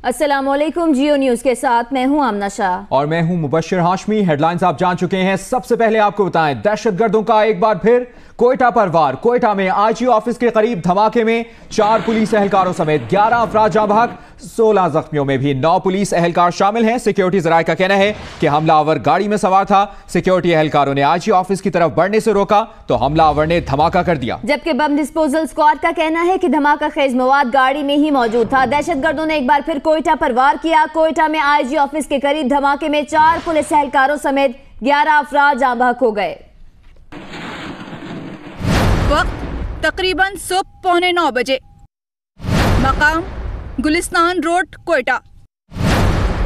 अस्सलामुअलैकुम, जियो न्यूज के साथ मैं हूं आमना शाह और मैं हूं मुबश्शिर हाशमी। हेडलाइंस आप जान चुके हैं। सबसे पहले आपको बताएं, दहशतगर्दों का एक बार फिर कोयटा पर वार। कोयटा में आईजी ऑफिस के करीब धमाके में 4 पुलिस एहलकारों समेत 11 अफराद जाँ बहक, 16 जख्मियों में भी 9 पुलिस एहलकार शामिल हैं। सिक्योरिटी जराये का कहना है कि हमलावर गाड़ी में सवार था। सिक्योरिटी एहलकारों ने आईजी ऑफिस की तरफ बढ़ने से रोका तो हमलावर ने धमाका कर दिया। जबकि बम डिस्पोजल स्क्वाड का कहना है कि धमाका खेज मवाद गाड़ी में ही मौजूद था। दहशतगर्दों ने एक बार फिर कोयटा पर वार किया। कोयटा में आईजी ऑफिस के करीब धमाके में 4 पुलिस एहलकारों समेत 11 अफराद जाँ बहक हो गए। वक्त तकरीबन सुबह 8:45 बजे। मकाम गुलिस्तान रोड, कोयटा।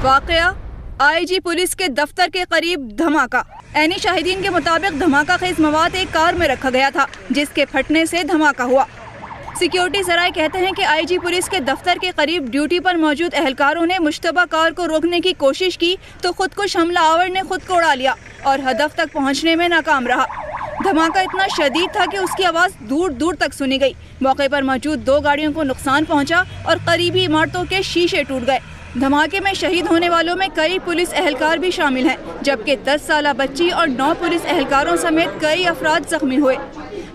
वाकया आईजी पुलिस के दफ्तर के करीब धमाका। ऐनी शाहिदीन के मुताबिक धमाका खेज मवाद एक कार में रखा गया था, जिसके फटने से धमाका हुआ। सिक्योरिटी जराये कहते हैं कि आईजी पुलिस के दफ्तर के करीब ड्यूटी पर मौजूद एहलकारों ने मुश्तबा कार को रोकने की कोशिश की तो खुदकुश हमलावर ने खुद को उड़ा लिया और हदफ तक पहुंचने में नाकाम रहा। धमाका इतना शदीद था कि उसकी आवाज़ दूर दूर तक सुनी गई। मौके पर मौजूद 2 गाड़ियों को नुकसान पहुंचा और करीबी इमारतों के शीशे टूट गए। धमाके में शहीद होने वालों में कई पुलिस एहलकार भी शामिल हैं, जबकि 10 साला बच्ची और 9 पुलिस एहलकारों समेत कई अफराद जख्मी हुए।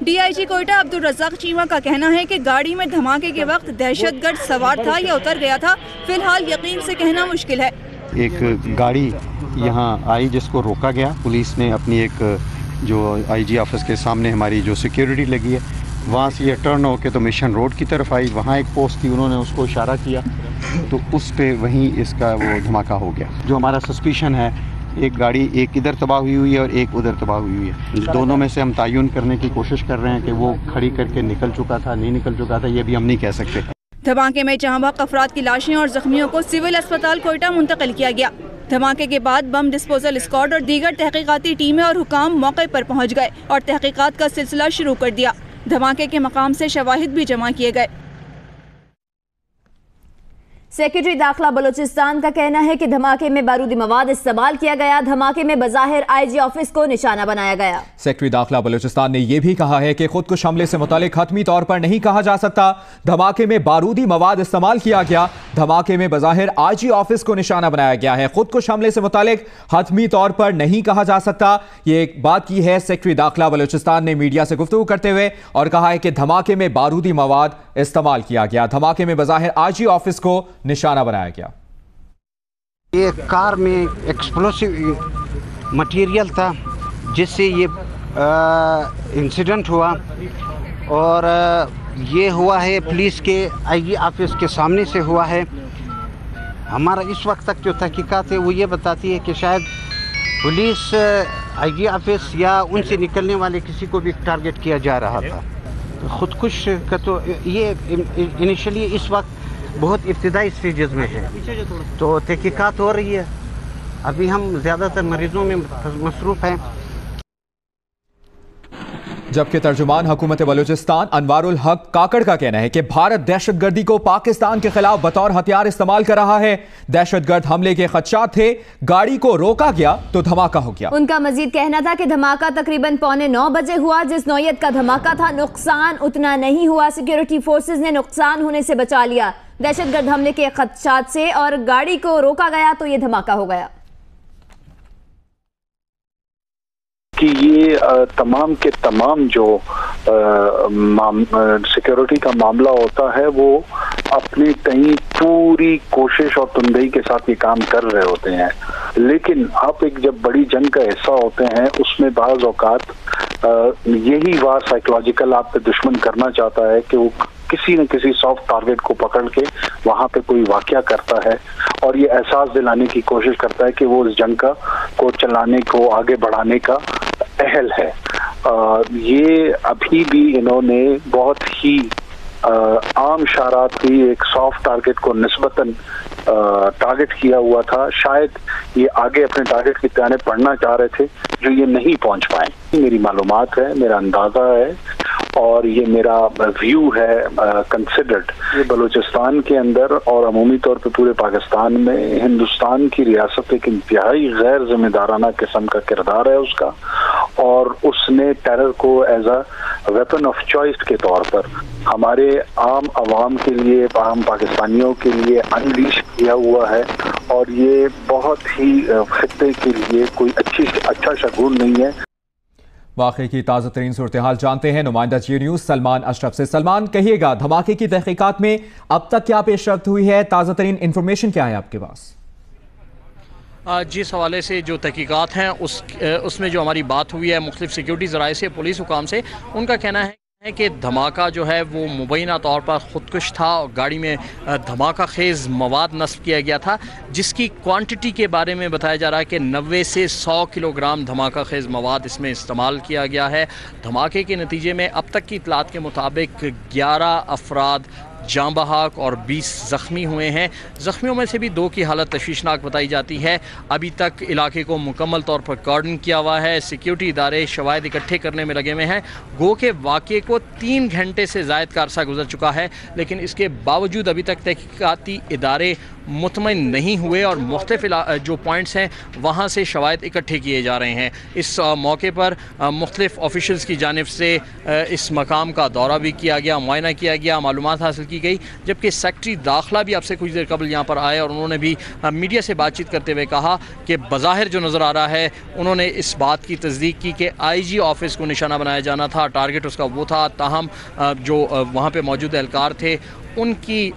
डीआईजी कोयटा अब्दुल रज़ाक चीमा का कहना है कि गाड़ी में धमाके के वक्त दहशतगर्द सवार था या उतर गया था, फिलहाल यकीन से कहना मुश्किल है। एक गाड़ी यहाँ आई जिसको रोका गया। पुलिस ने अपनी एक जो आईजी ऑफिस के सामने हमारी जो सिक्योरिटी लगी है, वहाँ से ये टर्न होके तो मिशन रोड की तरफ आई। वहाँ एक पोस्ट थी, उन्होंने उसको इशारा किया तो उस पे वहीं इसका वो धमाका हो गया। जो हमारा सस्पिशन है, एक गाड़ी एक इधर तबाह हुई है और एक उधर तबाह हुई है। दोनों में से हम तयन करने की कोशिश कर रहे हैं कि वो खड़ी करके निकल चुका था, नहीं निकल चुका था, ये भी हम नहीं कह सकते। धमाके में जाँ बहक अफराद की लाशें और जख्मियों को सिविल अस्पताल कोयटा मुंतकिल किया गया। धमाके के बाद बम डिस्पोजल स्क्वाड और दीगर तहकीकाती टीमें और हुकाम मौके पर पहुंच गए और तहकीकात का सिलसिला शुरू कर दिया। धमाके के मकाम से शवाहिद भी जमा किए गए। सेक्रेटरी दाखिला बलूचिस्तान का कहना है कि धमाके में बारूदी मवाद इस्तेमाल किया गया। धमाके में बज़ाहिर आईजी ऑफिस को निशाना बनाया गया। सेक्रेटरी दाखिला बलूचिस्तान ने यह भी कहा है कि खुदकुश हमले से मुतालिक हतमी तौर पर नहीं कहा जा सकता। धमाके में बारूदी मवाद इस्तेमाल किया गया। धमाके में बज़ाहिर आईजी ऑफिस को निशाना बनाया गया है। खुदकुश हमले से मुतालिक हतमी तौर पर नहीं कहा जा सकता। ये एक बात की है सेक्रेटरी दाखिला बलूचिस्तान ने मीडिया से गुफ्तगू करते हुए और कहा है कि धमाके में बारूदी मवाद इस्तेमाल किया गया। धमाके में बज़ाहिर आईजी ऑफिस को निशाना बनाया गया। ये कार में एक्सप्लोसिव मटेरियल था जिससे ये इंसिडेंट हुआ और ये हुआ है पुलिस के आईजी ऑफिस के सामने से हुआ है। हमारा इस वक्त तक जो तहकीकात है वो ये बताती है कि शायद पुलिस आईजी ऑफिस या उनसे निकलने वाले किसी को भी टारगेट किया जा रहा था। खुदकुश का तो ये इनिशियली इस वक्त बहुत इब्तिदाई स्टेजेस में है, तो तहकीकात हो रही है। अभी हम ज़्यादातर मरीजों में मसरूफ़ हैं। जबकि तर्जुमान हुकूमत बलूचिस्तान अनवारुल हक काकड़ का कहना है कि भारत दहशतगर्दी को पाकिस्तान के खिलाफ बतौर हथियार इस्तेमाल कर रहा है। दहशतगर्द हमले के खदशात थे, गाड़ी को रोका गया तो धमाका हो गया। उनका मजीद कहना था कि धमाका तकरीबन 8:45 बजे हुआ। जिस नौयत का धमाका था, नुकसान उतना नहीं हुआ। सिक्योरिटी फोर्सेज ने नुकसान होने से बचा लिया। दहशतगर्द हमले के खदशात से और गाड़ी को रोका गया तो ये धमाका हो गया। कि ये तमाम के तमाम जो सिक्योरिटी का मामला होता है वो अपनी कहीं पूरी कोशिश और तुंदई के साथ ये काम कर रहे होते हैं, लेकिन आप एक जब बड़ी जंग का हिस्सा होते हैं उसमें बाज़ औकात यही वार साइकोलॉजिकल आप पे दुश्मन करना चाहता है कि वो किसी न किसी सॉफ्ट टारगेट को पकड़ के वहां पे कोई वाकया करता है और ये एहसास दिलाने की कोशिश करता है कि वो इस जंग को चलाने को आगे बढ़ाने का अहल है। ये अभी भी इन्होंने बहुत ही आम शारात हुई एक सॉफ्ट टारगेट को निस्बतन टारगेट किया हुआ था। शायद ये आगे अपने टारगेट की तरह पढ़ना चाह रहे थे जो ये नहीं पहुंच पाए। मेरी मालूमात है, मेरा अंदाजा है और ये मेरा व्यू है कंसिडर्ड। ये बलूचिस्तान के अंदर और अमूमी तौर पे पूरे पाकिस्तान में हिंदुस्तान की रियासत एक इंतहाई गैर जिम्मेदाराना किस्म का किरदार है उसका, और उसने टेरर को as a weapon of choice के तौर पर हमारे आम आवाम के लिए, आम पाकिस्तानियों के लिए अनलीश किया हुआ है, और ये बहुत ही खित्ते के लिए कोई अच्छा शगुन नहीं है। वाक़े की ताज़ा तरीन सूरत हाल जानते हैं नुमाइंदा जी न्यूज़ सलमान अशरफ से। सलमान, कहिएगा धमाके की तहकीकात में अब तक क्या पेशरफ्त हुई है, ताज़ा तरीन इंफॉर्मेशन क्या है आपके पास? जिस हवाले से जो तहकीकात हैं उसमें जो हमारी बात हुई है मुख्तलिफ सिक्योरिटी ज़राए से, पुलिस हुकाम से, उनका कहना है कि धमाका जो है वो मुबैना तौर पर ख़ुदकुश था और गाड़ी में धमाका खेज़ मवाद नस्ब किया गया था, जिसकी क्वांटिटी के बारे में बताया जा रहा है कि 90 से 100 किलोग्राम धमाका खेज़ मवाद इसमें इस्तेमाल किया गया है। धमाके के नतीजे में अब तक की इतलात के मुताबिक 11 अफराद जाँ बहक और 20 ज़ख्मी हुए हैं। ज़ख्मियों में से भी 2 की हालत तशवीशनाक बताई जाती है। अभी तक इलाके को मुकम्मल तौर पर कार्डन किया हुआ है, सिक्योरिटी इदारे शवाहिद इकट्ठे करने में लगे हुए हैं। गो के वाक़े को 3 घंटे से ज़ायद का अरसा गुजर चुका है, लेकिन इसके बावजूद अभी तक तहकीकाती इदारे मुतमईन नहीं हुए और मुख्तलिफ जो पॉइंट्स हैं वहाँ से शवाहिद इकट्ठे किए जा रहे हैं। इस मौके पर मुख्तलिफ ऑफिशल्स की जानिब से इस मकाम का दौरा भी किया गया, मुआयना किया गया, मालूमात हासिल की गई, जबकि सेक्रेटरी दाखिला भी आपसे कुछ देर कबल यहाँ पर आए और उन्होंने भी मीडिया से बातचीत करते हुए कहा कि बज़ाहिर जो नज़र आ रहा है, उन्होंने इस बात की तस्दीक की कि IG ऑफिस को निशाना बनाया जाना था, टारगेट उसका वो था। ताहम जो वहाँ पर मौजूद एहलकार थे उनकी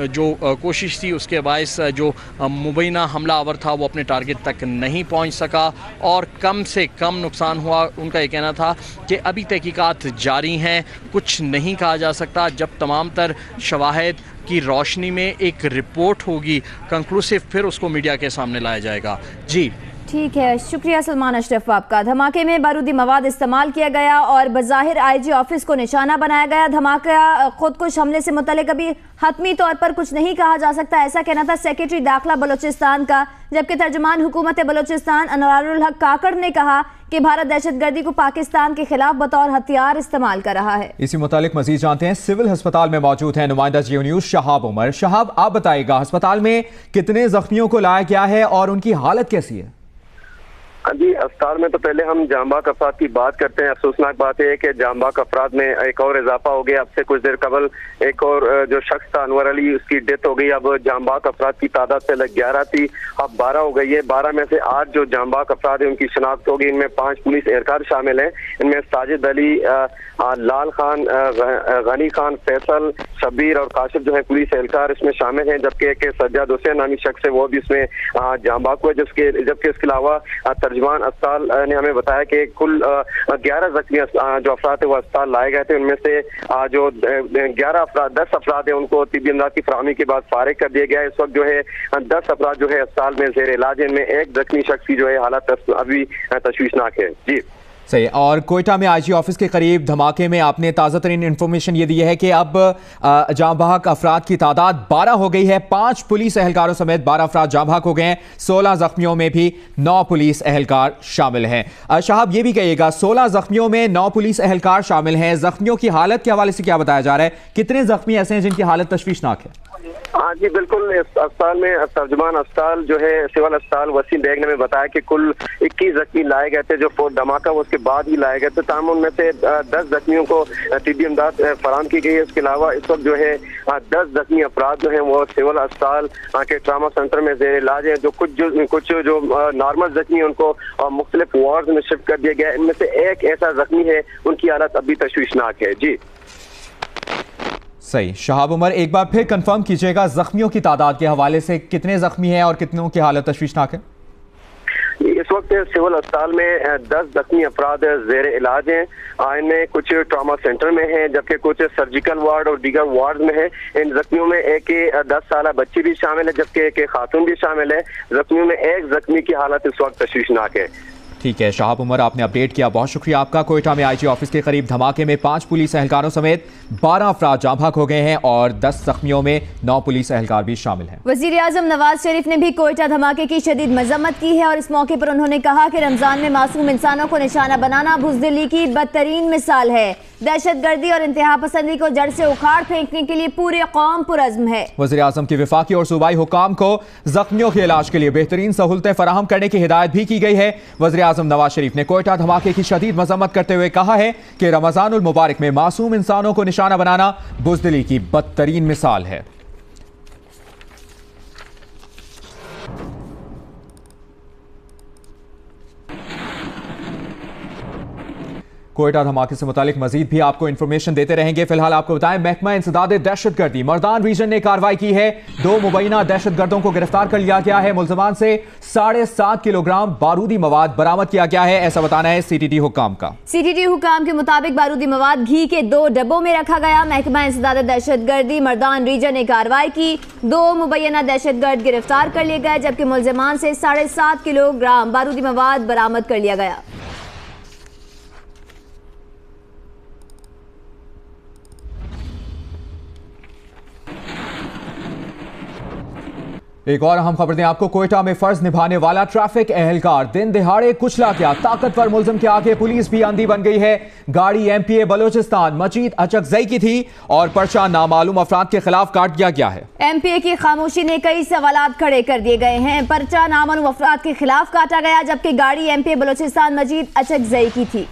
जो कोशिश थी उसके बायस जो मुबैना हमला आवर था वो अपने टारगेट तक नहीं पहुंच सका और कम से कम नुकसान हुआ। उनका ये कहना था कि अभी तहकीकात जारी हैं, कुछ नहीं कहा जा सकता। जब तमाम तर शवाहिद की रोशनी में एक रिपोर्ट होगी कंक्लूसिव, फिर उसको मीडिया के सामने लाया जाएगा। जी ठीक है, शुक्रिया सलमान अशरफ आपका। धमाके में बारूदी मवाद इस्तेमाल किया गया और बज़ाहिर IG ऑफिस को निशाना बनाया गया। धमाका खुदकुश हमले से मुतल्लिक़ अभी हतमी तौर पर कुछ नहीं कहा जा सकता, ऐसा कहना था सेक्रेटरी दाखिला बलोचिस्तान का, जबकि तर्जुमान हुकूमत बलोचिस्तान अनवारुल हक काकड़ ने कहा कि भारत दहशतगर्दी को पाकिस्तान के खिलाफ बतौर हथियार इस्तेमाल कर रहा है। इसी मुतालिक मजीद जानते हैं, सिविल अस्पताल में मौजूद है नुमाइंदा जियो न्यूज़ शहाब उमर। शहाब, आप बताइएगा अस्पताल में कितने जख्मियों को लाया गया है और उनकी हालत कैसी है? जी, अस्पताल में तो पहले हम जांबाक अफराद की बात करते हैं। अफसोसनाक बात है कि जांबाक अफराद में एक और इजाफा हो गया। अब से कुछ देर कबल एक और जो शख्स था अनवर अली, उसकी डेथ हो गई। अब जांबाक अफराद की तादाद पहले 11 थी, अब 12 हो गई है। 12 में से 8 जो जांबाक अफराद है उनकी शनाख्त होगी। इनमें 5 पुलिस एहलकार शामिल हैं। इनमें साजिद अली, लाल खान, गनी खान, फैसल, शबीर और काशिफ जो है पुलिस एहलकार इसमें शामिल हैं, जबकि एक सज्जाद हुसैन नामी शख्स है वो भी इसमें जांबाक हुआ। जबकि इसके अलावा तर्जुमान अस्पताल ने हमें बताया कि कुल 11 जख्मी जो अफराद है वो अस्पताल लाए गए थे। उनमें से जो 10 अफराद है उनको तिब्बी इमदाद की फराहमी के बाद फारिग कर दिया गया है। इस वक्त जो है 10 अफराद जो है अस्पताल में जेर इलाज है। इनमें एक जख्मी शख्स की जो है हालत अभी तशवीशनाक है। जी सही। और कोयटा में IG ऑफिस के करीब धमाके में आपने ताज़ा तरीन इन्फॉर्मेशन ये दी है कि अब जाँ बहक अफराद की तादाद 12 हो गई है। 5 पुलिस एहलकारों समेत 12 अफराद जाँ बहक हो गए हैं। 16 जख्मियों में भी 9 पुलिस एहलकार शामिल हैं। शाहब, ये भी कहिएगा 16 जख्मियों में 9 पुलिस एहलकार शामिल हैं। जख्मियों की हालत के हवाले से क्या बताया जा रहा है? कितने जख्मी ऐसे हैं जिनकी हालत तशवीशनाक है? हाँ जी, बिल्कुल। इस अस्पताल में तर्जुमान अस्पताल जो है सिविल अस्पताल वसीम बेग ने बताया कि कुल 21 जख्मी लाए गए थे जो धमाका वो उसके बाद ही लाए गए थे। तमाम उनमें से 10 जख्मियों को तिब्बी इमदाद फराहम की गई है। इसके अलावा इस वक्त जो है 10 जख्मी अफराद जो है वो सिविल अस्पताल के ट्रामा सेंटर में जेर इलाज है। जो कुछ जो नॉर्मल जख्मी उनको मुख्तलिफ वार्ड में शिफ्ट कर दिया गया। इनमें से एक ऐसा जख्मी है उनकी हालत अभी तशवीशनाक है। जी सही। शहाब उमर, एक बार फिर कंफर्म कीजिएगा जख्मियों की तादाद के हवाले से, कितने जख्मी हैं और कितनों की हालत तशवीशनाक है? इस वक्त सिविल अस्पताल में 10 जख्मी अफराद जेर इलाज हैं। इनमें कुछ ट्रामा सेंटर में हैं, जबकि कुछ सर्जिकल वार्ड और दीगर वार्ड में है। इन जख्मियों में एक 10 साल बच्ची भी शामिल है, जबकि एक खातून भी शामिल है। जख्मियों में एक जख्मी की हालत इस वक्त तशवीशनाक है। ठीक है शहाब उमर, आपने अपडेट किया, बहुत शुक्रिया आपका। कोयटा में IG ऑफिस के करीब धमाके में 5 पुलिस एहलकारों समेत 12 अफराद जाँ बहक हो गए हैं और 10 जख्मियों में 9 पुलिस एहलकार भी शामिल हैं। वज़ीर आज़म नवाज शरीफ ने भी कोयटा धमाके की शदीद मजम्मत की है और इस मौके पर उन्होंने कहा कि रमजान में मासूम इंसानों को निशाना बनाना बुज़दिली की बदतरीन मिसाल है। दहशतगर्दी और इंतहा पसंदी को जड़ से उखाड़ फेंकने के लिए पूरी कौम पुरज़्म है। वज़ीर आज़म की वफाकी और सूबाई हुकाम को जख्मियों के इलाज के लिए बेहतरीन सहूलतें फराहम करने की हिदायत भी की गई है। वज़ीर आजम नवाज शरीफ ने कोयटा धमाके की शदीद मजम्मत करते हुए कहा है कि रमजानुल मुबारक में मासूम इंसानों को निशाना बनाना बुज़दिली की बदतरीन मिसाल है। कोयटा धमाके से मुतालिक मजीद भी आपको इंफॉर्मेशन देते रहेंगे। फिलहाल आपको बताएं, महकमा इंसदाद दहशतगर्दी मर्दान रीजन ने कार्रवाई की है। 2 मुबैना दहशतगर्दों को गिरफ्तार कर लिया गया है। मुलजमान से 7.5 किलोग्राम बारूदी मवाद बरामद किया गया है, ऐसा बताना है CTT हुकाम का। CTT हुकाम के मुताबिक बारूदी मवाद घी के 2 डब्बों में रखा गया। महकमा इंसदाद दहशतगर्दी मर्दान रीजन ने कार्रवाई की। 2 मुबैना दहशतगर्द गिरफ्तार कर लिए गए, जबकि मुलजमान से 7.5 किलोग्राम बारूदी मवाद बरामद कर लिया गया। एक और अहम खबर दें आपको, कोयटा में फर्ज निभाने वाला ट्रैफिक एहलकार दिन दिहाड़े कुचला गया। ताकतवर मुल्जिम के आगे पुलिस भी अंधी बन गई है। गाड़ी MPA बलोचिस्तान मजीद अचकजई की थी और पर्चा नामालूम अफराद के खिलाफ काट दिया गया है। MPA की खामोशी ने कई सवालात खड़े कर दिए गए हैं। पर्चा नामालूम अफराद के खिलाफ काटा गया, जबकि गाड़ी MPA बलोचिस्तान मजीद अचकजई की थी।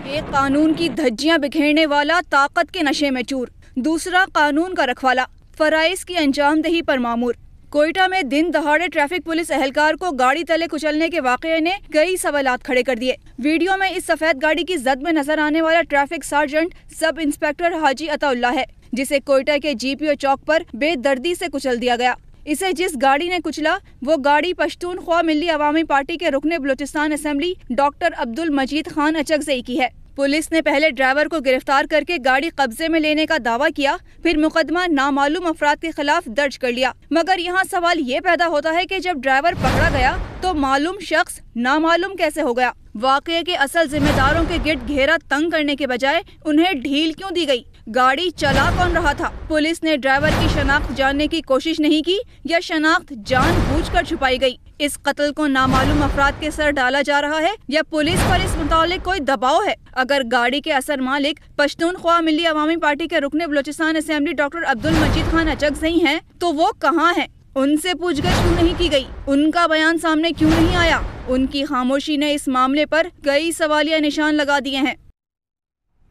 एक कानून की धज्जियां बिखेरने वाला ताकत के नशे में चूर, दूसरा कानून का रखवाला फराइज की अंजामदही पर मामूर। कोयटा में दिन दहाड़े ट्रैफिक पुलिस एहलकार को गाड़ी तले कुचलने के वाकये ने कई सवालात खड़े कर दिए। वीडियो में इस सफेद गाड़ी की जद में नजर आने वाला ट्रैफिक सार्जेंट सब इंस्पेक्टर हाजी अताउल्लाह है, जिसे कोयटा के GPO चौक पर बेदर्दी से कुचल दिया गया। इसे जिस गाड़ी ने कुचला वो गाड़ी पश्तूनख्वा मिल्ली अवामी पार्टी के रुकने बलूचिस्तान असेंबली डॉक्टर अब्दुल मजीद खान अचकजई की है। पुलिस ने पहले ड्राइवर को गिरफ्तार करके गाड़ी कब्जे में लेने का दावा किया, फिर मुकदमा नामालूम अफराद के खिलाफ दर्ज कर लिया। मगर यहाँ सवाल ये पैदा होता है कि जब ड्राइवर पकड़ा गया तो मालूम शख्स नामालूम कैसे हो गया। वाकये के असल जिम्मेदारों के गिर्द घेरा तंग करने के बजाय उन्हें ढील क्यों दी गई? गाड़ी चला कौन रहा था? पुलिस ने ड्राइवर की शनाख्त जानने की कोशिश नहीं की या शनाख्त जानबूझकर छुपाई गई? इस कत्ल को नामालूम अफराद के सर डाला जा रहा है या पुलिस पर इस मुतालिक कोई दबाव है? अगर गाड़ी के असर मालिक पश्तूनख्वा मिल्ली अवामी पार्टी के रुकने बलूचिस्तान असेंबली डॉक्टर अब्दुल मजीद खान अचकजई हैं, तो वो कहाँ हैं? उनसे पूछगछ क्यों नहीं की गई? उनका बयान सामने क्यों नहीं आया? उनकी खामोशी ने इस मामले पर कई सवालिया निशान लगा दिए हैं।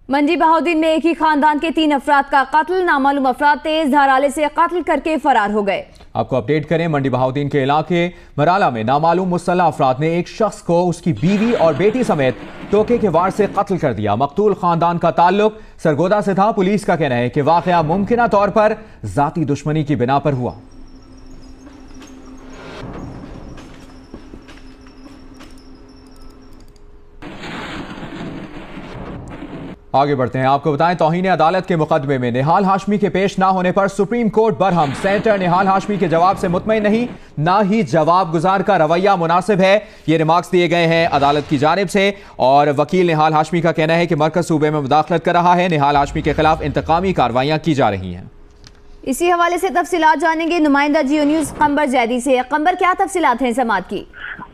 मंडी बहाउद्दीन में एक ही खानदान के 3 अफराद का कत्ल, नामालूम अफराद तेज धाराले से कत्ल करके फरार हो गए। आपको अपडेट करें, मंडी बहाउद्दीन के इलाके मराला में नामालूम मुसल्लह अफराद ने एक शख्स को उसकी बीवी और बेटी समेत टोके के वार से कत्ल कर दिया। मकतूल खानदान का ताल्लुक सरगोदा से था। पुलिस का कहना है कि वाकया मुमकिना तौर पर जाती दुश्मनी की बिना पर हुआ। आगे बढ़ते हैं, आपको बताएं, तौहीन अदालत के मुकदमे में निहाल हाशमी के पेश ना होने पर सुप्रीम कोर्ट बरहम। सेनेटर निहाल हाशमी के जवाब से मुतमईन नहीं, ना ही जवाब गुजार का रवैया मुनासिब है। ये रिमार्क्स दिए गए हैं अदालत की जानिब से और वकील निहाल हाशमी का कहना है कि मरकज सूबे में मुदाखलत कर रहा है। निहाल हाशमी के खिलाफ इंतकामी कार्रवाइयां की जा रही हैं। इसी हवाले से तफसीलात जानेंगे नुमाइंदा जियो न्यूज कमर जैदी से। कमर, क्या तफसीलात हैं समाअत की?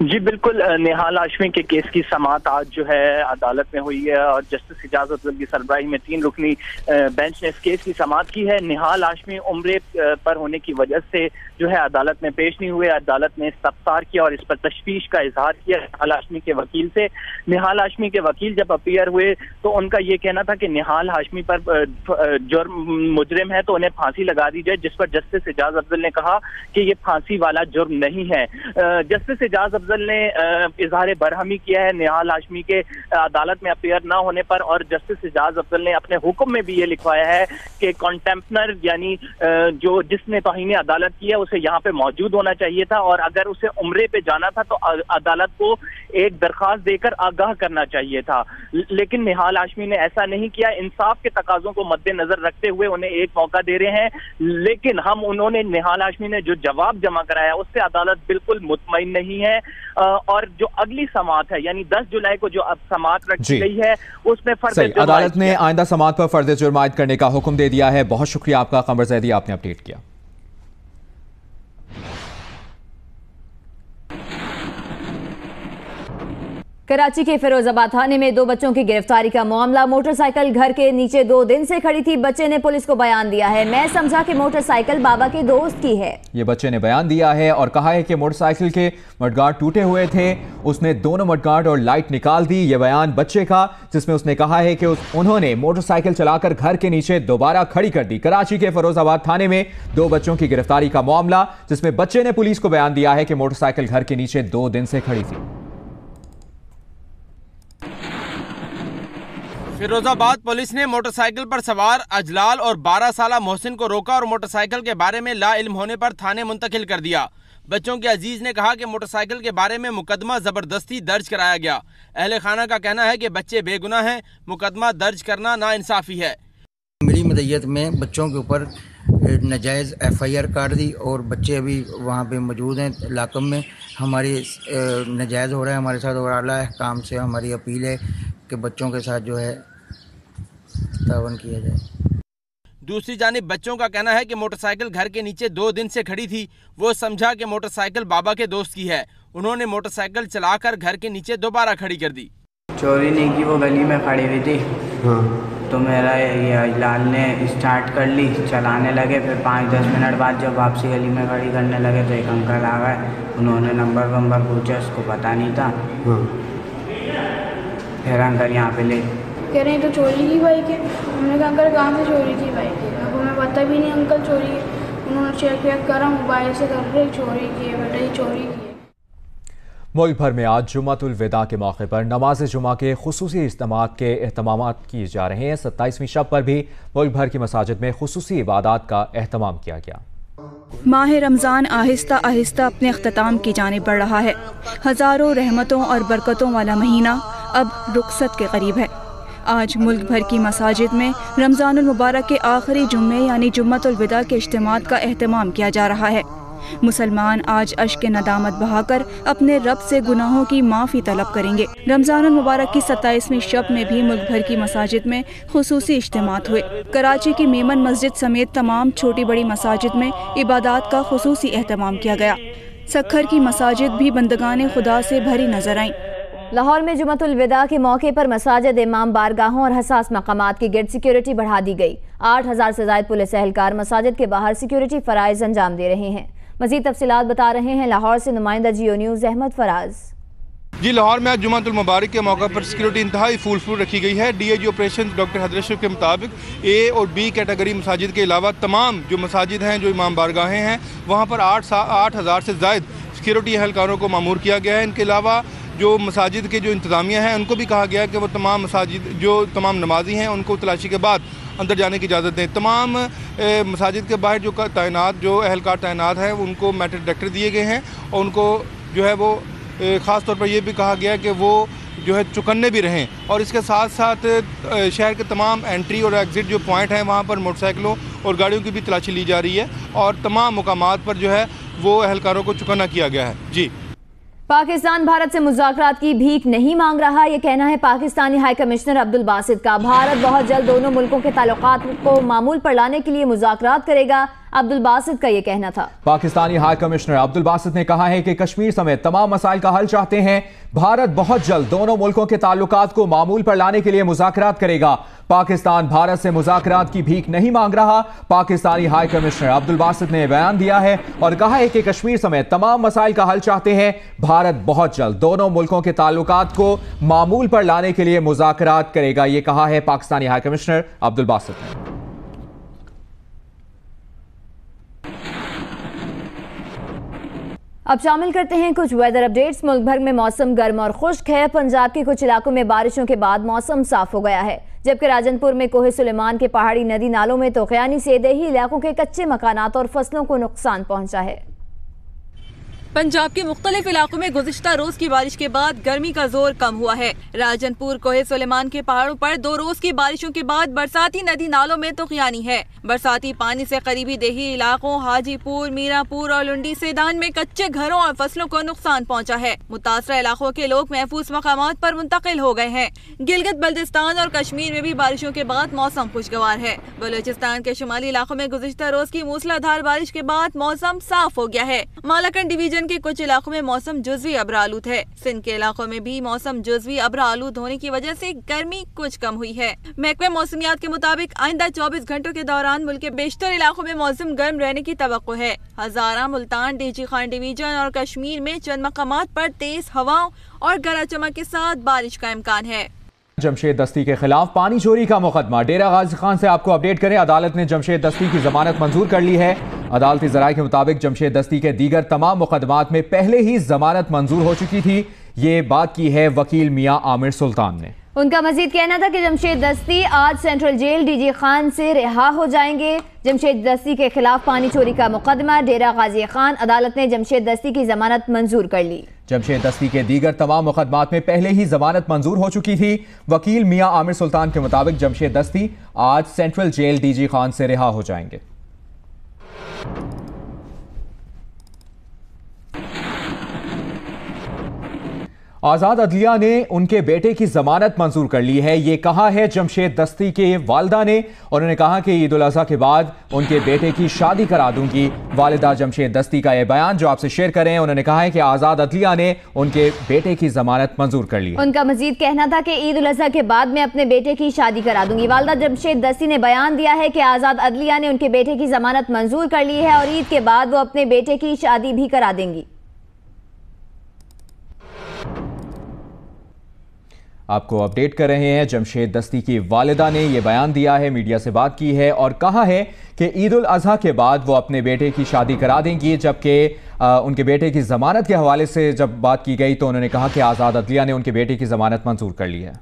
जी बिल्कुल, निहाल हाशमी के केस की समाअत आज जो है अदालत में हुई है और जस्टिस इजाज़ अफजल की सरबराही में 3 रुकनी बेंच ने इस केस की समाअत की है। निहाल हाशमी उम्रे पर होने की वजह से जो है अदालत में पेश नहीं हुए। अदालत ने इस्तफसार किया और इस पर तशवीश का इजहार किया निहाल हाशमी के वकील से। निहाल हाशमी के वकील जब अपीयर हुए तो उनका ये कहना था कि निहाल हाशमी पर जुर्म मुजरिम है तो उन्हें फांसी लगा दी जाए, जिस पर जस्टिस इजाज़ अफजल ने कहा कि ये फांसी वाला जुर्म नहीं है। जस्टिस इजाज़ अफजल ने इजहार बरहमी किया है निहाल हाशमी के अदालत में अपीयर न होने पर और जस्टिस इजाज़ अफजल ने अपने हुक्म में भी ये लिखवाया है कि कॉन्टेम्पनर यानी जो जिसने तौहीन अदालत की है उसे यहाँ पे मौजूद होना चाहिए था और अगर उसे उम्रे पे जाना था तो अदालत को एक दरखास्त देकर आगाह करना चाहिए था। लेकिन निहाल हाशमी ने ऐसा नहीं किया। इंसाफ के तकाजों को मद्देनजर रखते हुए उन्हें एक मौका दे रहे हैं, लेकिन उन्होंने निहाल हाशमी ने जो जवाब जमा कराया उससे अदालत बिल्कुल मुतमईन नहीं है। और जो अगली समाअत है यानी 10 जुलाई को जो अब समाअत रखी गई है उसमें अदालत ने आइंदा समाअत पर फर्द जुर्म आयद करने का हुक्म दे दिया है। बहुत शुक्रिया आपका कमर जैदी, आपने अपडेट किया। कराची के फिरोजाबाद थाने में 2 बच्चों की गिरफ्तारी का मामला। मोटरसाइकिल घर के नीचे 2 दिन से खड़ी थी। बच्चे ने पुलिस को बयान दिया है, मैं समझा कि मोटरसाइकिल बाबा के दोस्त की है। ये बच्चे ने बयान दिया है और कहा है कि मोटरसाइकिल के मडगार्ड टूटे हुए थे, उसने दोनों मडगार्ड और लाइट निकाल दी। ये बयान बच्चे का, जिसमें उसने कहा है कि उन्होंने मोटरसाइकिल चलाकर घर के नीचे दोबारा खड़ी कर दी। कराची के फिरोजाबाद थाने में 2 बच्चों की गिरफ्तारी का मामला, जिसमें बच्चे ने पुलिस को बयान दिया है कि मोटरसाइकिल घर के नीचे 2 दिन से खड़ी थी। फिरोजाबाद पुलिस ने मोटरसाइकिल पर सवार अजलाल और 12 साला मोहसिन को रोका और मोटरसाइकिल के बारे में ला इल्म होने पर थाने मुंतकिल कर दिया। बच्चों के अजीज ने कहा कि मोटरसाइकिल के बारे में मुकदमा जबरदस्ती दर्ज कराया गया। अहले खाना का कहना है कि बच्चे बेगुनाह हैं, मुकदमा दर्ज करना नाइंसाफी है। मेरी मदयत में बच्चों के ऊपर नाजायज़ FIR काट दी और बच्चे अभी वहाँ पे मौजूद हैं इलाक़े में। हमारी नाजायज़ हो रहा है हमारे साथ और आला काम से हमारी अपील है कि बच्चों के साथ जो है तावन किया जाए। दूसरी जानिब बच्चों का कहना है कि मोटरसाइकिल घर के नीचे 2 दिन से खड़ी थी। वो समझा कि मोटरसाइकिल बाबा के दोस्त की है। उन्होंने मोटरसाइकिल चलाकर घर के नीचे दोबारा खड़ी कर दी। चोरी नहीं की, वो गली में खड़ी हुई थी। तो मेरा ये अजलाल ने स्टार्ट कर ली, चलाने लगे। फिर 5-10 मिनट बाद जब वापसी गली में खड़ी करने लगे तो एक अंकल आ गए, उन्होंने नंबर पूछा, उसको पता नहीं था। फिर अंकल यहाँ पे ले कह रहे हैं तो चोरी की बाइक है। हमने कहा अंकल कहाँ से चोरी की बाइक है? अब हमें पता भी नहीं अंकल चोरी है। उन्होंने चेक करा, मोबाइल से कर रहे चोरी की है, बेटा ये चोरी की है। मुल्क भर में आज जुम्मतुल विदा के मौके पर नमाज जुमा के खुसूसी इज्तिमात के एहतमाम किए जा रहे हैं। 27वीं शब पर भी मुल्क भर की मसाजिद में खुसूसी इबादत का एहतमाम किया गया। माह रमज़ान आहिस्ता आहिस्ता अपने अख्ताम की जानिब बढ़ रहा है। हज़ारों रहमतों और बरकतों वाला महीना अब रुखसत के करीब है। आज मुल्क भर की मसाजिद में रमज़ानुल मुबारक के आखिरी जुम्मे यानी जुम्मतुल विदा के इज्तिमात का एहतमाम किया जा रहा है। मुसलमान आज अश्क नदामत बहाकर अपने रब से गुनाहों की माफ़ी तलब करेंगे। रमज़ानुल मुबारक की 27वीं शब में भी मुल्क भर की मसाजिद में खुसूसी इज्तिमात हुए। कराची की मेमन मस्जिद समेत तमाम छोटी बड़ी मसाजिद में इबादत का खुसूसी एहतमाम किया गया। सक्खर की मसाजिद भी बंदगाने खुदा से भरी नजर आईं। लाहौर में जुम्मतुल विदा के मौके पर मसाजिद, इमाम बारगाहों और हसास मकामात की गिरद सिक्योरिटी बढ़ा दी गई। 8000 से ज़ायद पुलिस एहलकार मसाजिद के बाहर सिक्योरिटी फराइज अंजाम दे रहे हैं। मज़ीद तफसीलात बता रहे हैं लाहौर से नुमाइंदा जियो न्यूज़ अहमद फराज। जी, लाहौर में आज जुम्मतुल मुबारक के मौके पर सिक्योरिटी इंतहाई फुल रखी गई है। DIG ऑपरेशन डॉक्टर हजरत शरीफ के मुताबिक A और B कैटेगरी मसाजिद के अलावा तमाम जो मसाजिद हैं, जो इमाम बारगाहें हैं, वहाँ पर 8000 से ज़ायद सिक्योरिटी एहलकारों को मामूर किया गया है। इनके अलावा जो मसाजिद के जो इंतज़ामिया हैं उनको भी कहा गया है कि वो तमाम मसाजिद जो तमाम नमाजी हैं उनको तलाशी के बाद अंदर जाने की इजाज़त दें। तमाम मसाजिद के बाहर जो एहलकार तैनात हैं उनको मेटल डिटेक्टर दिए गए हैं और उनको जो है वो ख़ास तौर पर यह भी कहा गया है कि वो जो है चौकन्ने भी रहें। और इसके साथ साथ शहर के तमाम एंट्री और एग्ज़िट जो पॉइंट हैं वहाँ पर मोटरसाइकिलों और गाड़ियों की भी तलाशी ली जा रही है और तमाम मुकामात पर जो है वो एहलकारों को चौकन्ना किया गया है। जी, पाकिस्तान भारत से मुज़ाकरात की भीख नहीं मांग रहा, ये कहना है पाकिस्तानी हाई कमिश्नर अब्दुल बासित का। भारत बहुत जल्द दोनों मुल्कों के ताल्लुकात को मामूल पर लाने के लिए मुज़ाकरात करेगा, अब्दुल बासित का ये कहना था। पाकिस्तानी हाई कमिश्नर अब्दुल बासित ने कहा है कि कश्मीर समेत तमाम मसाइल का हल चाहते हैं। भारत बहुत जल्द दोनों मुल्कों के ताल्लुकात को मामूल पर लाने के लिए मुज़ाकरात करेगा। पाकिस्तान भारत से मुज़ाकरात की भीख नहीं मांग रहा, पाकिस्तानी हाई कमिश्नर अब्दुल बासित ने बयान दिया है और कहा है कि कश्मीर समेत तमाम मसाइल का हल चाहते हैं। भारत बहुत जल्द दोनों मुल्कों के ताल्लुकात को मामूल पर लाने के लिए मुज़ाकरात करेगा, ये कहा है पाकिस्तानी हाई कमिश्नर अब्दुल बासित ने। अब शामिल करते हैं कुछ वेदर अपडेट्स। मुल्क भर में मौसम गर्म और खुश्क है। पंजाब के कुछ इलाकों में बारिशों के बाद मौसम साफ हो गया है, जबकि राजनपुर में कोहे सुलेमान के पहाड़ी नदी नालों में तोखयानी से देही इलाकों के कच्चे मकानात और फसलों को नुकसान पहुंचा है। पंजाब के मुख्तलिफ इलाकों में गुज़िश्ता रोज की बारिश के बाद गर्मी का जोर कम हुआ है। राजनपुर कोहे सुलेमान के पहाड़ों पर 2 रोज की बारिशों के बाद बरसाती नदी नालों में तोखयानी है। बरसाती पानी से करीबी देही इलाकों हाजीपुर, मीरापुर और लुंडी सेदान में कच्चे घरों और फसलों को नुकसान पहुंचा है। मुतासरा इलाकों के लोग महफूज मकामात पर मुंतकिल हो गए हैं। गिलगित बल्तिस्तान और कश्मीर में भी बारिशों के बाद मौसम खुशगवार है। बलूचिस्तान के शुमाली इलाकों में गुज़िश्ता रोज की मूसलाधार बारिश के बाद मौसम साफ हो गया है। मालाकंड डिवीजन रीजन के कुछ इलाकों में मौसम जुज़वी अब्र आलूद है। सिंध के इलाकों में भी मौसम जुज़वी अब्र आलूद होने की वजह से गर्मी कुछ कम हुई है। महकमे मौसमियात के मुताबिक आइंदा 24 घंटों के दौरान मुल्क के बेशतर इलाकों में मौसम गर्म रहने की तवक्को है। हजारा, मुल्तान, डीजी खान डिवीजन और कश्मीर में चंद मकामात पर तेज हवाओं और गरज चमक के साथ बारिश का इम्कान है। जमशेद दस्ती के खिलाफ पानी चोरी का मुकदमा। डेरा गाजी खान से आपको अपडेट करें, अदालत ने जमशेद दस्ती की जमानत मंजूर कर ली है। अदालती जराये के मुताबिक जमशेद दस्ती के दीगर तमाम मुकदमात में पहले ही जमानत मंजूर हो चुकी थी। ये बात की है वकील मियां आमिर सुल्तान ने। उनका मजीद कहना था कि जमशेद दस्ती आज सेंट्रल जेल डीजी खान से रिहा हो जाएंगे। जमशेद दस्ती के खिलाफ पानी चोरी का मुकदमा डेरा गाजी खान, अदालत ने जमशेद दस्ती की जमानत मंजूर कर ली। जमशेद दस्ती के दीगर तमाम मुकदमात में पहले ही जमानत मंजूर हो चुकी थी। वकील मियां आमिर सुल्तान के मुताबिक जमशेद दस्ती आज सेंट्रल जेल डीजी खान से रिहा हो जाएंगे। आजाद अदलिया ने उनके बेटे की जमानत मंजूर कर ली है। ये कहा है जमशेद दस्ती के वालिदा ने। उन्होंने कहा कि ईद उल अज़हा के बाद उनके बेटे की शादी करा दूंगी। वालिदा जमशेद दस्ती का यह बयान जो आपसे शेयर कर रहे हैं, उन्होंने कहा है कि आजाद अदलिया ने उनके बेटे की जमानत मंजूर कर ली है। उनका मजीद कहना था कि ईद उल अज़हा के बाद मैं अपने बेटे की शादी करा दूंगी। वालिदा जमशेद दस्ती ने बयान दिया है कि आजाद अदलिया ने उनके बेटे की जमानत मंजूर कर ली है और ईद के बाद वो अपने बेटे की शादी भी करा देंगी। आपको अपडेट कर रहे हैं, जमशेद दस्ती की वालिदा ने यह बयान दिया है, मीडिया से बात की है और कहा है कि ईद उल अज़हा के बाद वो अपने बेटे की शादी करा देंगी। जबकि उनके बेटे की जमानत के हवाले से जब बात की गई तो उन्होंने कहा कि आज़ाद अदलिया ने उनके बेटे की जमानत मंजूर कर ली है।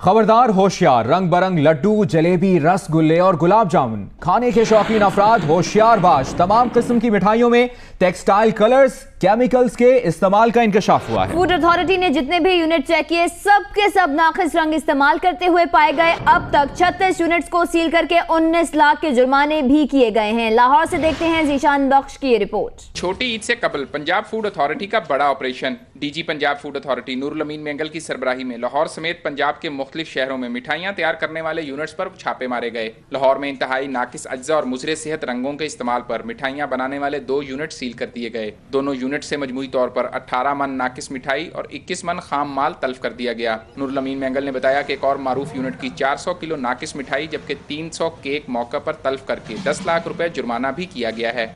खबरदार होशियार, रंग बरंग लड्डू, जलेबी, रसगुल्ले और गुलाब जामुन खाने के शौकीन अफराद होशियार बाश। तमाम किस्म की मिठाइयों में टेक्सटाइल कलर्स, केमिकल्स के इस्तेमाल का इंकशाफ हुआ है। फूड अथॉरिटी ने जितने भी यूनिट चेक किए सब के सब नाकिस रंग इस्तेमाल करते हुए पाए गए। अब तक 36 यूनिट्स को सील करके 19 लाख के जुर्माने भी किए गए हैं। लाहौर से देखते हैं जीशान बख्श की रिपोर्ट। छोटी ईद से कबल पंजाब फूड अथॉरिटी का बड़ा operation. DG Punjab food authority Noorul Amin Mengal की सरबराही में लाहौर समेत पंजाब के मुख्तलिफ शहरों में मिठाइयाँ तैयार करने वाले यूनिट्स पर छापे मारे गए। लाहौर में इंतहाई नाकिस अज्जा और मुजरे सेहत रंगों के इस्तेमाल पर मिठाइयाँ बनाने वाले 2 यूनिट सील कर दिए गए। दोनों यूनिट से मजमूई तौर पर 18 मन नाकिस मिठाई और 21 मन खाम माल तल्फ कर दिया गया। नूरुल अमीन मेंगल ने बताया कि एक और मारूफ यूनिट की 400 किलो नाकिस मिठाई जबकि 300 केक मौका पर तल्फ करके 10 लाख रुपए जुर्माना भी किया गया है।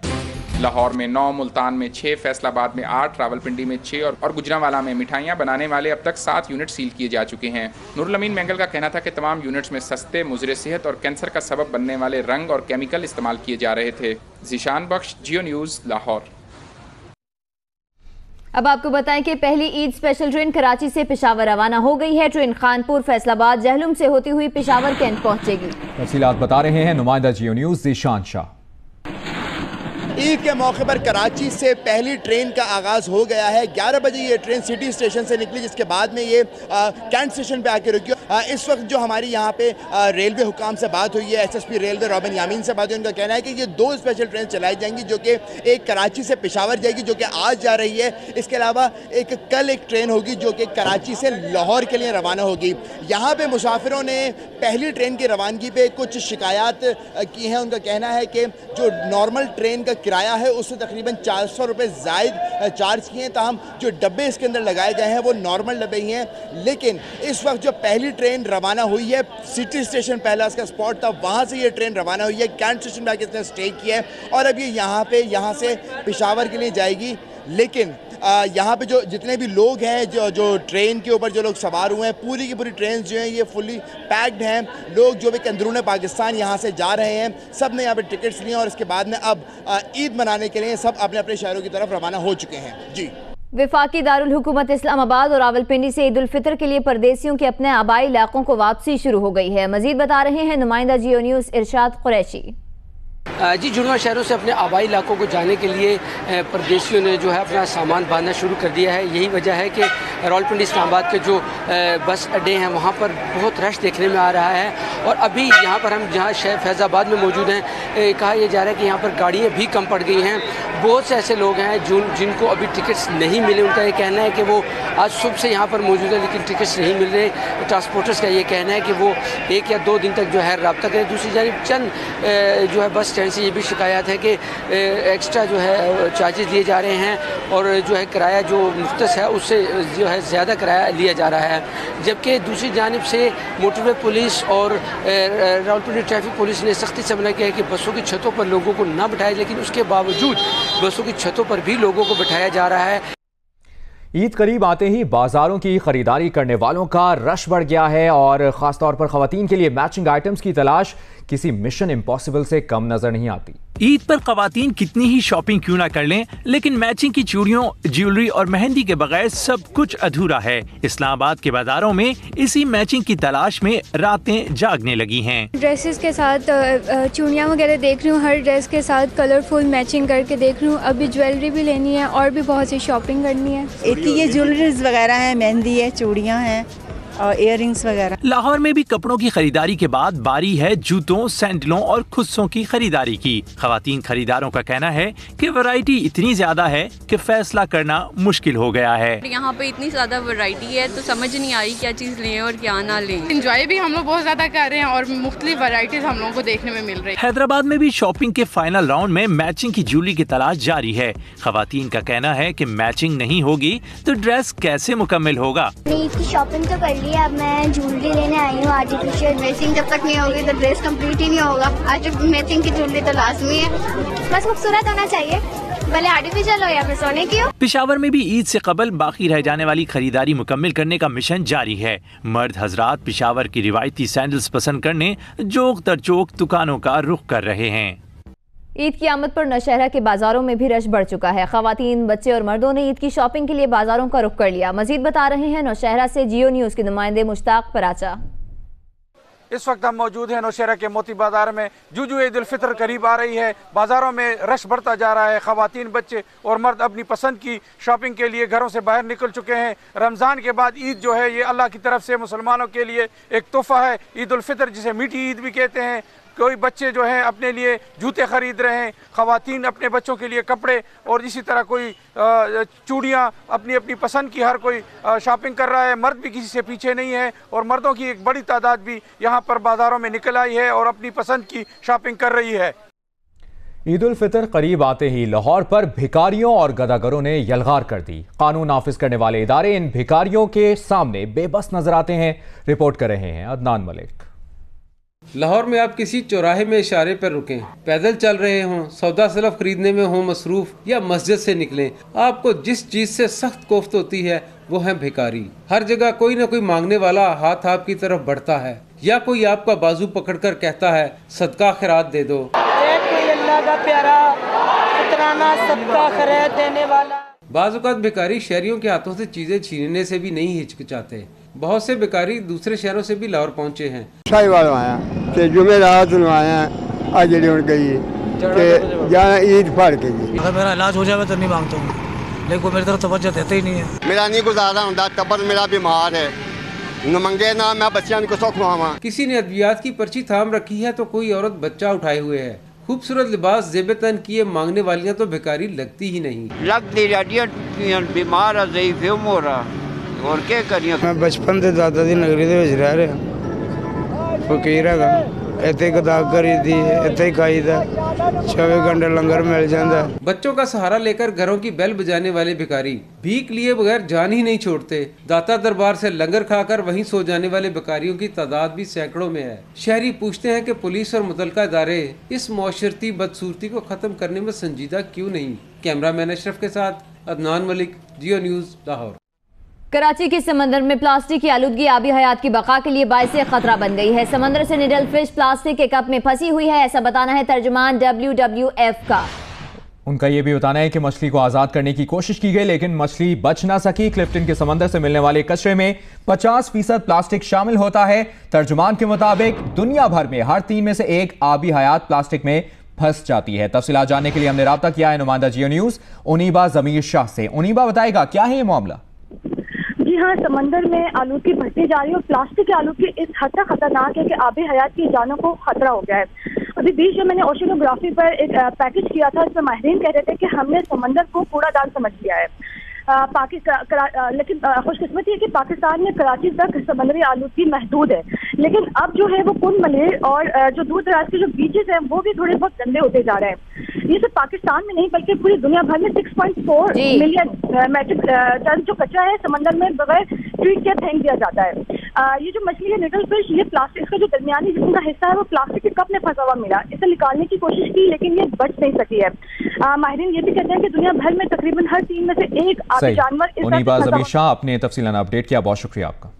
लाहौर में 9, मुल्तान में 6, फैसलाबाद में 8, रावलपिंडी में 6 और गुजरांवाला में मिठाइयाँ बनाने वाले अब तक 7 यूनिट सील किए जा चुके हैं। नूरुल अमीन मेंगल का कहना था कि तमाम यूनिट्स में सस्ते, मुजरे सेहत और कैंसर का सबब बनने वाले रंग और केमिकल इस्तेमाल किए जा रहे थे। जीशान बख्श, जियो न्यूज़, लाहौर। अब आपको बताएं कि पहली ईद स्पेशल ट्रेन कराची से पेशावर रवाना हो गई है। ट्रेन खानपुर, फैसलाबाद, जहलुम से होती हुई पेशावर कैंट पहुंचेगी। तफसीलात बता रहे हैं नुमाइंदा जियो न्यूज़ जीशान शाह। ईद के मौके पर कराची से पहली ट्रेन का आगाज़ हो गया है। 11 बजे ये ट्रेन सिटी स्टेशन से निकली, जिसके बाद में ये कैंट स्टेशन पे आके रुकी। इस वक्त जो हमारी यहाँ पे रेलवे हुकाम से बात हुई है, SSP रेलवे रॉबिन यामीन से बात हुई, उनका कहना है कि ये 2 स्पेशल ट्रेन चलाई जाएंगी, जो कि एक कराची से पेशावर जाएगी जो कि आज जा रही है। इसके अलावा कल एक ट्रेन होगी जो कि कराची से लाहौर के लिए रवाना होगी। यहाँ पर मुसाफिरों ने पहली ट्रेन की रवानगी पर कुछ शिकायत की हैं। उनका कहना है कि जो नॉर्मल ट्रेन का किराया है उससे तकरीबन 400 रुपये ज़ायद चार्ज किए हैं। ताहम जो डब्बे इसके अंदर लगाए गए हैं वो नॉर्मल डब्बे ही हैं। लेकिन इस वक्त जो पहली ट्रेन रवाना हुई है, सिटी स्टेशन पहला इसका स्पॉट था, वहाँ से ये ट्रेन रवाना हुई है। कैंट स्टेशन पर आके इसने स्टे किया है और अब ये यहाँ से पेशावर के लिए जाएगी। लेकिन यहाँ पे जो जितने भी लोग हैं जो ट्रेन के ऊपर जो लोग सवार हुए हैं, पूरी की पूरी ट्रेन जो हैं ये फुली पैक्ड हैं। लोग जो भी अंदरून पाकिस्तान यहाँ से जा रहे हैं, सब ने यहाँ पे टिकट्स लिए और इसके बाद में अब ईद मनाने के लिए सब अपने अपने शहरों की तरफ रवाना हो चुके हैं। जी, वफाकी दारुल हुकूमत इस्लामाबाद और रावलपिंडी से ईद उल फितर के लिए परदेसियों के अपने आबाई इलाकों को वापसी शुरू हो गई है। मजीद बता रहे हैं नुमाइंदा जियो न्यूज़ इरशाद कुरैशी। जी, जुड़वा शहरों से अपने आबाई इलाकों को जाने के लिए परदेशियों ने जो है अपना सामान बांधना शुरू कर दिया है। यही वजह है कि रावलपिंडी इस्लामाबाद के जो बस अड्डे हैं वहाँ पर बहुत रश देखने में आ रहा है। और अभी यहाँ पर हम जहाँ शहर फैज़ाबाद में मौजूद हैं, कहा यह जा रहा है कि यहाँ पर गाड़ियाँ भी कम पड़ गई हैं। बहुत से ऐसे लोग हैं जिनको अभी टिकट्स नहीं मिले। उनका ये कहना है कि वो आज सुबह से यहाँ पर मौजूद है लेकिन टिकट्स नहीं मिल रहे। ट्रांसपोर्टर्स का ये कहना है कि वो 1 या 2 दिन तक जो है रब्ता करें। दूसरी जानिब चंद जो है बस स्टैंड से ये भी शिकायत है कि एक्स्ट्रा जो है चार्जेस दिए जा रहे हैं और जो है किराया जो मुख्तस है उससे जो है ज़्यादा किराया लिया जा रहा है। जबकि दूसरी जानिब से मोटरवे पुलिस और रावलपिंडी ट्रैफिक पुलिस ने सख्ती से मना किया है कि बसों की छतों पर लोगों को न बिठाए, लेकिन उसके बावजूद बसों की छतों पर भी लोगों को बिठाया जा रहा है। ईद करीब आते ही बाजारों की खरीदारी करने वालों का रश बढ़ गया है और खासतौर पर खवातीन के लिए मैचिंग आइटम्स की तलाश किसी मिशन इम्पॉसिबल से कम नजर नहीं आती। ईद पर खवातीन कितनी ही शॉपिंग क्यों ना कर लें, लेकिन मैचिंग की चूड़ियों, ज्वेलरी और मेहंदी के बगैर सब कुछ अधूरा है। इस्लामाबाद के बाजारों में इसी मैचिंग की तलाश में रातें जागने लगी हैं। ड्रेसेस के साथ चूड़ियाँ वगैरह देख रही हूँ, हर ड्रेस के साथ कलरफुल मैचिंग करके देख रही हूँ। अभी ज्वेलरी भी लेनी है और भी बहुत सी शॉपिंग करनी है। एक ये ज्वेलरीज वगैरह है, मेहंदी है, चूड़ियाँ हैं और इयररिंग्स वगैरह। लाहौर में भी कपड़ों की खरीदारी के बाद बारी है जूतों, सैंडलों और खुस्सों की खरीदारी की। खवातीन खरीदारों का कहना है कि वैरायटी इतनी ज्यादा है कि फैसला करना मुश्किल हो गया है। यहाँ पे इतनी ज्यादा वैरायटी है तो समझ नहीं आ रही क्या चीज लें और क्या ना लें। एंजॉय भी हम लोग बहुत ज्यादा कर रहे हैं और मुख्तलिफ वैरायटीज हम लोगों को देखने में मिल रही है। हैदराबाद में भी शॉपिंग के फाइनल राउंड में मैचिंग की ज्वेलरी की तलाश जारी है। खवातीन का कहना है कि मैचिंग नहीं होगी तो ड्रेस कैसे मुकम्मल होगा। ईद की शॉपिंग तो कर ली है, अब मैं ज्वेलरी लेने आई हूँ आर्टिफिशियल। मैचिंग जब तक नहीं होगी तो ड्रेस कंप्लीट ही नहीं होगा। आज मैचिंग की ज्वेलरी तो लाजमी है, बस खूबसूरत होना चाहिए, भले आर्टिफिशियल हो या फिर सोने की हो। पेशावर में भी ईद से कबल बाकी रह जाने वाली खरीदारी मुकम्मल करने का मिशन जारी है। मर्द हजरात पेशावर की रिवायती सैंडल्स पसंद करने जोक दर जोक दुकानों का रुख कर रहे हैं। ईद की आमद पर नौशहरा के बाजारों में भी रश बढ़ चुका है। खवातीन, बच्चे और मर्दों ने ईद की शॉपिंग के लिए बाजारों का रुख कर लिया। मजीद बता रहे हैं नौशहरा से जियो न्यूज़ के नुमाइंदे मुश्ताक पराचा। इस वक्त हम मौजूद हैं नौशहरा के मोती बाजार में। जूजू ईद उल फितर करीब आ रही है, बाजारों में रश बढ़ता जा रहा है। खवातीन, बच्चे और मर्द अपनी पसंद की शॉपिंग के लिए घरों से बाहर निकल चुके हैं। रमज़ान के बाद ईद जो है ये अल्लाह की तरफ से मुसलमानों के लिए एक तोहफा है। ईद उल फितर जिसे मीठी ईद भी कहते हैं। कोई बच्चे जो हैं अपने लिए जूते खरीद रहे हैं, खवातीन अपने बच्चों के लिए कपड़े और इसी तरह कोई चूड़ियाँ अपनी अपनी पसंद की हर कोई शॉपिंग कर रहा है। मर्द भी किसी से पीछे नहीं है और मर्दों की एक बड़ी तादाद भी यहाँ पर बाज़ारों में निकल आई है और अपनी पसंद की शॉपिंग कर रही है। ईद उल फितर करीब आते ही लाहौर पर भिखारियों और गदागरों ने यलगार कर दी। कानून नाफिज करने वाले इदारे इन भिखारियों के सामने बेबस नजर आते हैं। रिपोर्ट कर रहे हैं अदनान मलिक। लाहौर में आप किसी चौराहे में इशारे पर रुकें, पैदल चल रहे हों, सौदा सलफ खरीदने में हों मसरूफ या मस्जिद से निकलें, आपको जिस चीज से सख्त कोफ्त होती है वो है भिखारी। हर जगह कोई ना कोई मांगने वाला हाथ आपकी तरफ बढ़ता है या कोई आपका बाजू पकड़कर कहता है सदका खैरात दे दो। कोई अल्लाह का प्यारा शुक्राना सबका खैरात देने वाला। बाज़ औक़ात भिखारी शहरियों के हाथों से चीजें छीनने से भी नहीं हिचकिचाते। बहुत से भिखारी दूसरे शहरों से भी लाहौर पहुंचे हैं। शाहीवाल आया ते जुमेरात नु आया आज जेडी हुन गई के जाना ईद पढ़ के जी। अगर मेरा इलाज हो जाए तो नहीं मांगता हूं, लेकिन मेरी तरफ तवज्जो देते ही नहीं है। मेरा नहीं गुजारा हुंदा, टब्बर मेरा बीमार है, न मंगे ना मैं बच्चियां को सौ खवावां। किसी ने अद्वियात की पर्ची थाम रखी है तो कोई औरत बच्चा उठाए हुए है। खूबसूरत लिबास जेब तन किए मांगने वालियाँ तो भिखारी लगती ही नहीं। लगती बीमार ज़ईफ़ उम्र और क्या करिए। मैं बचपन से दादा दी नगरी दे विच रह रहा, फकीर है, इत्थे गदागरी दी इत्थे खाईदा, 24 घंटे लंगर मिल जाता। बच्चों का सहारा लेकर घरों की बेल बजाने वाले भिखारी भीख लिए बगैर जान ही नहीं छोड़ते। दाता दरबार से लंगर खाकर वहीं सो जाने वाले भिखारियों की तादाद भी सैकड़ों में है। शहरी पूछते हैं कि पुलिस और मुतलका इदारे इस मौशरती बदसूरती को खत्म करने में संजीदा क्यों नहीं। कैमरामैन अशरफ के साथ अदनान मलिक, जियो न्यूज़, लाहौर। कराची के समंदर में प्लास्टिक की आलूदगी आबी हयात की बका के लिए बाइस खतरा बन गई है। समंदर से निडल फिश प्लास्टिक के कप में फंसी हुई है, ऐसा बताना है तर्जुमान WWF का। उनका यह भी बताना है कि मछली को आजाद करने की कोशिश की गई लेकिन मछली बच ना सकी। क्लिफ्टन के समंदर से मिलने वाले कचरे में 50% प्लास्टिक शामिल होता है। तर्जुमान के मुताबिक दुनिया भर में हर 3 में से 1 आबी हयात प्लास्टिक में फंस जाती है। तफसीलात जानने के लिए हमने राब्ता किया है नुमाइंदा जियो न्यूज उनीबा जमीर शाह से। उनीबा बताएगा क्या है ये मामला? जी हाँ, समंदर में आलूगी बढ़ती जा रही है और प्लास्टिक की आलूगी इस हद तक खतरनाक है कि आबी हयात की जानों को खतरा हो गया है। अभी बीच में मैंने ओशनोग्राफी पर एक पैकेज किया था, इसमें माहिरीन कह रहे थे कि हमने समंदर को कूड़ादान समझ लिया है। लेकिन खुशकिस्मती है कि पाकिस्तान में कराची तक समंदरी आलूगी महदूद है, लेकिन अब जो है वो कुन मलेर और जो दूर दराज के जो बीचेस हैं वो भी थोड़े बहुत गंदे होते जा रहे हैं। ये सिर्फ पाकिस्तान में नहीं बल्कि पूरी दुनिया भर में 6.4 मिलियन मैट्रिक टन जो कचरा है समंदर में बगैर ट्रीट किए फेंक दिया जाता है। ये जो मछली है लिटिल फिश, ये प्लास्टिक, इसका जो दरमियानी जिसम का हिस्सा है वो प्लास्टिक के कप में फंसा हुआ मिला। इसे निकालने की कोशिश की लेकिन ये बच नहीं सकी है। माहिरीन ये भी कहते हैं कि दुनिया भर में तकरीबन हर 3 में से एक जानवर। उनीबा जमीर शाह, अपने तफसीलाना अपडेट किया, बहुत शुक्रिया आपका।